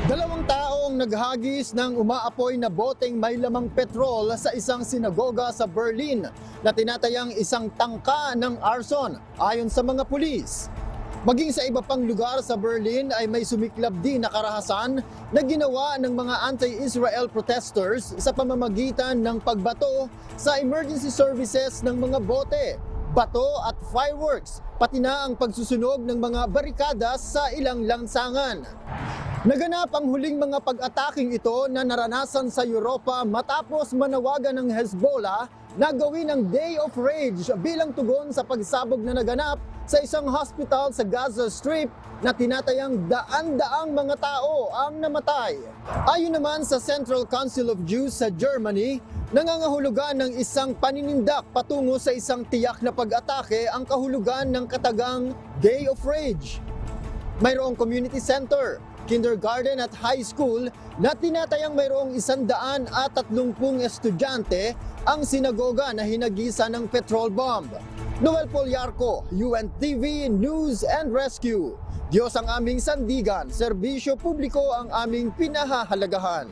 Dalawang taong naghagis ng umaapoy na boteng may lamang petrol sa isang sinagoga sa Berlin na tinatayang isang tangka ng arson ayon sa mga pulis. Maging sa iba pang lugar sa Berlin ay may sumiklab din na karahasan na ginawa ng mga anti-Israel protesters sa pamamagitan ng pagbato sa emergency services ng mga bote, bato at fireworks, pati na ang pagsusunog ng mga barikada sa ilang lansangan. Naganap ang huling mga pag-ataking ito na naranasan sa Europa matapos manawagan ng Hezbollah na gawin ang Day of Rage bilang tugon sa pagsabog na naganap sa isang hospital sa Gaza Strip na tinatayang daan-daang mga tao ang namatay. Ayon naman sa Central Council of Jews sa Germany, nangangahulugan ng isang paninindak patungo sa isang tiyak na pag-atake ang kahulugan ng katagang Day of Rage. Mayroong community center, kindergarten at high school na tinatayang mayroong 130 estudyante ang sinagoga na hinagisa ng petrol bomb. Noel Polyarco, UNTV News and Rescue. Diyos ang aming sandigan, serbisyo publiko ang aming pinahahalagahan.